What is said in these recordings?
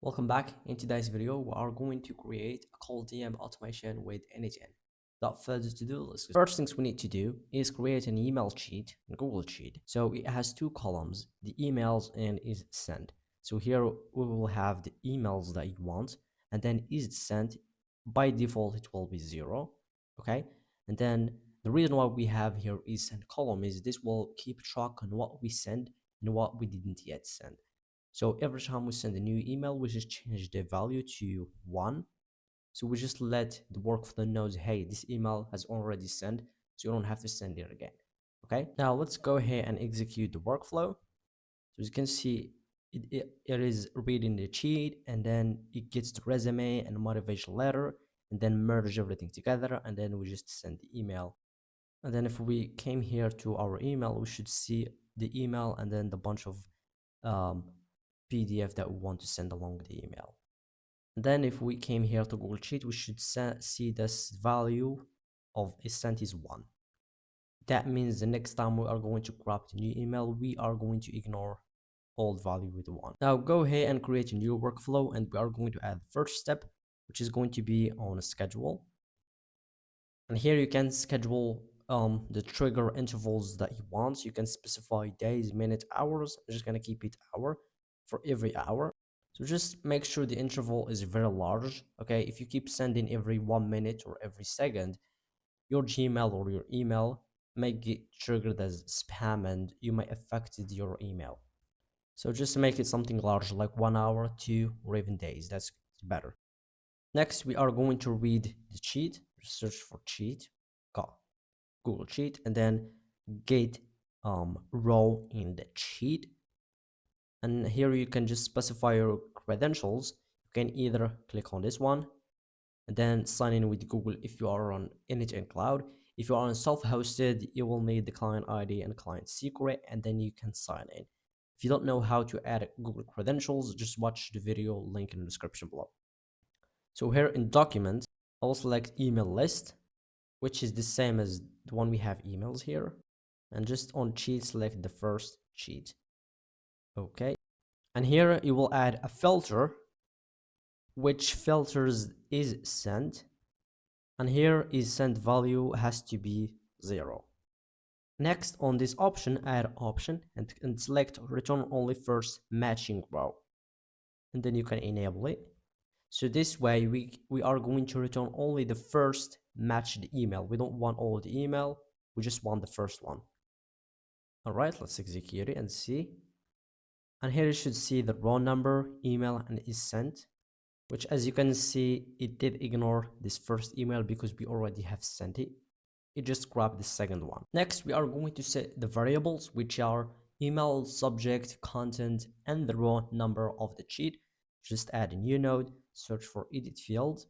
Welcome back. In today's video, we are going to create a call DM automation with n8n. Without further ado, let's go. First things we need to do is create an email sheet in Google Sheet. So it has two columns, the emails and is sent. So here we will have the emails that you want, and then is it sent. By default, it will be 0. Okay. And then the reason why we have here is sent column is this will keep track on what we sent and what we didn't yet send. So every time we send a new email, we just change the value to 1. So we just let the workflow knows, hey, this email has already sent, so you don't have to send it again. Okay, now let's go ahead and execute the workflow. So as you can see, it is reading the cheat, and then it gets the resume and motivation letter, and then merge everything together, and then we just send the email. And then if we came here to our email, we should see the email and then the bunch of PDF that we want to send along with the email. And then if we came here to Google Sheet, we should see this value of is sent is 1. That means the next time we are going to grab the new email, we are going to ignore old value with 1. Now go ahead and create a new workflow, and we are going to add the first step, which is going to be on a schedule. And here you can schedule the trigger intervals that you want. You can specify days, minutes, hours. I'm just going to keep it hour for every hour. So just make sure the interval is very large. Okay, if you keep sending every 1 minute or every second, your Gmail or your email may get triggered as spam, and you might affect your email. So just make it something large, like 1 hour, 2, or even days. That's better. Next, we are going to read the cheat. Search for cheat, Google Sheet, and then get row in the cheat. And here you can just specify your credentials. You can either click on this one and then sign in with Google if you are on n8n cloud. If you are on self-hosted, you will need the client ID and client secret, and then you can sign in. If you don't know how to add Google credentials, just watch the video link in the description below. So here in document, I'll select email list, which is the same as the one we have emails here. And just on cheat, select the first cheat. Okay. And here you will add a filter, which filters is sent. And here is sent value has to be 0. Next, on this option, add option and select return only first matching row. And then you can enable it. So this way we are going to return only the first matched email. We don't want all the email. We just want the first one. All right, let's execute it and see. And here you should see the raw number, email, and is sent, which as you can see, it did ignore this first email because we already have sent it. It just grabbed the second one. Next, we are going to set the variables, which are email, subject, content, and the raw number of the cheat. Just add a new node, search for edit field.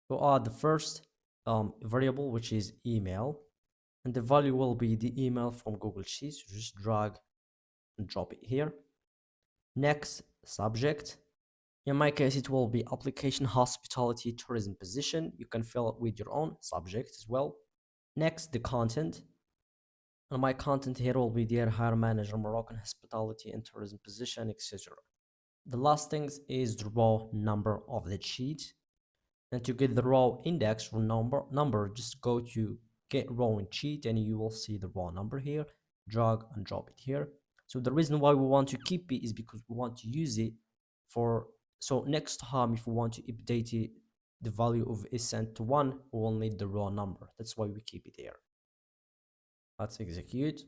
We'll add the first variable, which is email, and the value will be the email from Google Sheets. So just drag and drop it here. Next, subject. In my case, it will be application, hospitality, tourism, position. You can fill it with your own subject as well. Next, the content. And my content here will be dear hire manager, Moroccan hospitality and tourism position, etc. The last thing is the raw number of the sheet. And to get the raw index or number, just go to get raw in sheet, and you will see the raw number here. Drag and drop it here. So the reason why we want to keep it is because we want to use it for, so next time if we want to update it, the value of is sent to 1, we will need the raw number. That's why we keep it here. Let's execute.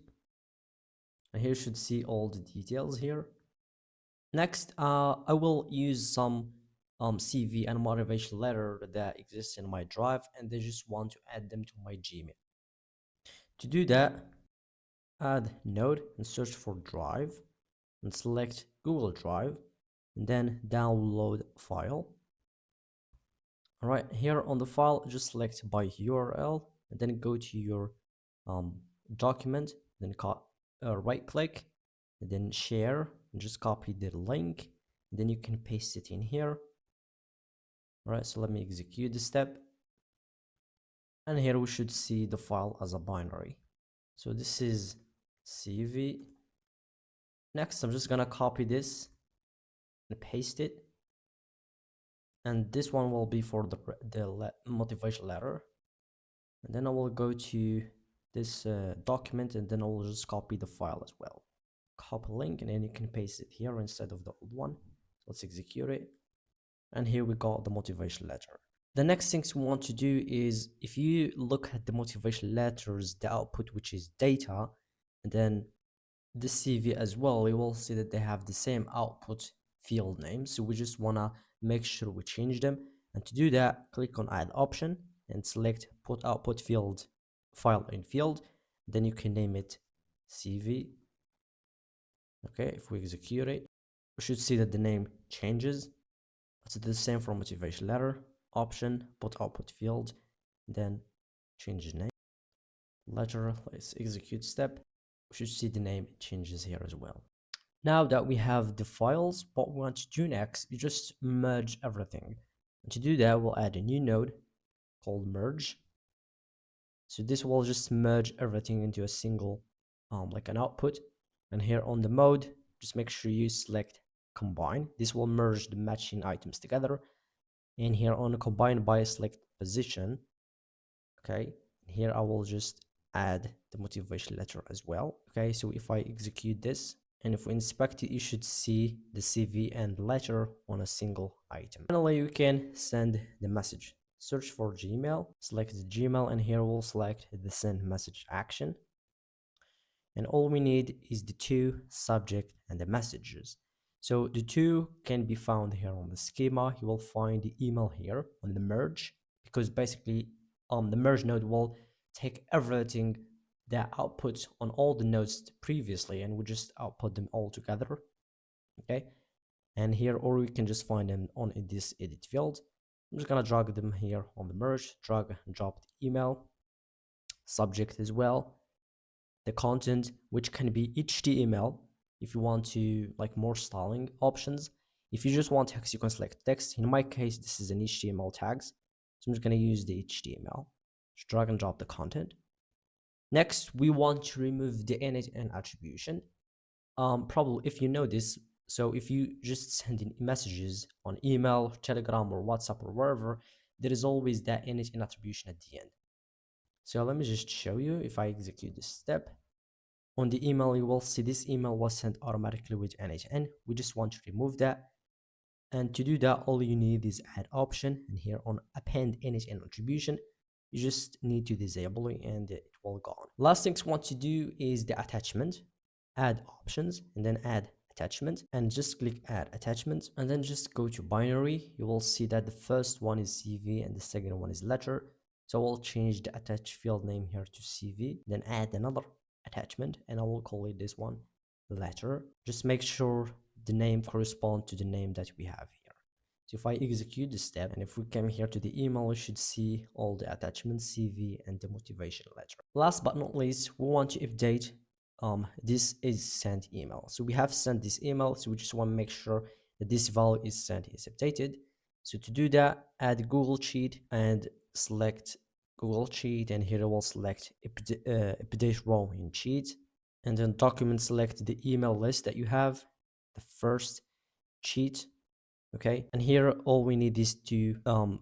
And here you should see all the details here. Next, I will use some CV and motivation letter that exists in my drive, and they just want to add them to my Gmail. To do that, add node and search for drive and select Google Drive, and then download file. All right, here on the file, just select by URL, and then go to your document, then right click, and then share, and just copy the link, and then you can paste it in here. All right, so let me execute the step, and here we should see the file as a binary. So this is CV. Next, I'm just gonna copy this and paste it. And this one will be for the motivation letter. And then I will go to this document, and then I will just copy the file as well. Copy link, and then you can paste it here instead of the old one. Let's execute it. And here we got the motivation letter. The next things we want to do is, if you look at the motivation letters, the output, which is data, and then the CV as well, you will see that they have the same output field name. So we just want to make sure we change them. And to do that, click on add option and select put output field file in field. Then you can name it CV. Okay, if we execute it, we should see that the name changes. It's the same for motivation letter. Option, put output field, then change the name. Letter, let's execute step. We should see the name changes here as well. Now that we have the files, what we want to do next is just merge everything. And to do that, we'll add a new node called merge. So this will just merge everything into a single, like an output. And here on the mode, just make sure you select combine. This will merge the matching items together. And here on combine by, select position. Okay, here I will just add the motivation letter as well. Okay, so if I execute this, and if we inspect it, you should see the CV and letter on a single item. Finally, you can send the message. Search for Gmail, select the Gmail, and here we'll select the send message action. And all we need is the to, subject, and the messages. So the to can be found here on the schema. You will find the email here on the merge, because basically the merge node will take everything that outputs on all the nodes previously, and we just output them all together. Okay, and here, or we can just find them on this edit field. I'm just gonna drag them here on the merge, drag and drop the email, subject as well, the content, which can be HTML if you want to like more styling options. If you just want text, you can select text. In my case, this is an HTML tags, so I'm just going to use the HTML. Just drag and drop the content. Next, we want to remove the n8n attribution. Probably if you know this, so if you just send in messages on email, Telegram, or WhatsApp, or wherever, there is always that n8n attribution at the end. So let me just show you. If I execute this step, on the email, you will see this email was sent automatically with n8n. We just want to remove that. And to do that, all you need is add option, and here on append n8n attribution, you just need to disable it and it will go on. Last things we want to do is the attachment. Add options and then add attachment, and just click add attachment, and then just go to binary. You will see that the first one is CV and the second one is letter. So I'll change the attach field name here to CV, then add another attachment, and I will call it this one letter. Just make sure the name corresponds to the name that we have here. So if I execute this step, and if we come here to the email, you should see all the attachments, CV, and the motivation letter. Last but not least, we want to update this is sent email. So we have sent this email, so we just want to make sure that this value is sent is updated. So to do that, add Google Sheet and select Google Sheet, and here I will select update row in Sheet, and then document, select the email list that you have, the first sheet. Okay, and here all we need is to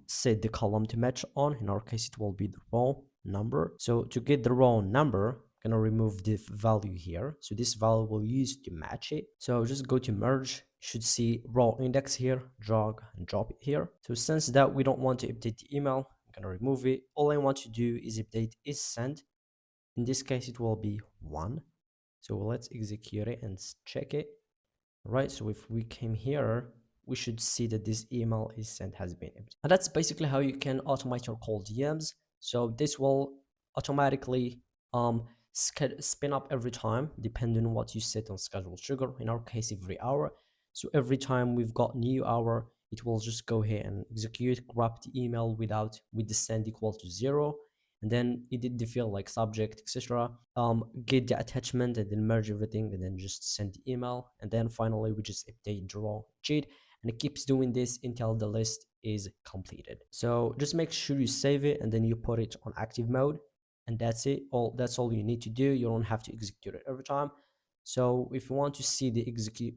set the column to match on. In our case, it will be the row number. So to get the row number, I'm gonna remove the value here. So this value will use to match it. So just go to merge. You should see row index here, drag and drop it here. So since that we don't want to update the email, I'm gonna remove it. All I want to do is update is sent. In this case, it will be 1. So let's execute it and check it. Right, so if we came here, we should see that this email is sent has been empty. And that's basically how you can automate your cold DMs. So this will automatically spin up every time depending on what you set on scheduled trigger. In our case, every hour. So every time we've got new hour, it will just go here and execute, grab the email with the send equal to 0, and then edit the field like subject, etc. Get the attachment and then merge everything and then just send the email, and then finally we just update draw sheet, and it keeps doing this until the list is completed. So just make sure you save it and then you put it on active mode, and that's it. That's all you need to do. You don't have to execute it every time. So if you want to see the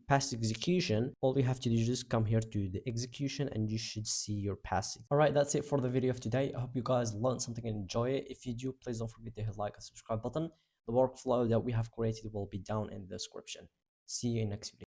past execution, all you have to do is just come here to the execution and you should see your past. All right, that's it for the video of today. I hope you guys learned something and enjoy it. If you do, please don't forget to hit like and subscribe button. The workflow that we have created will be down in the description. See you in next video.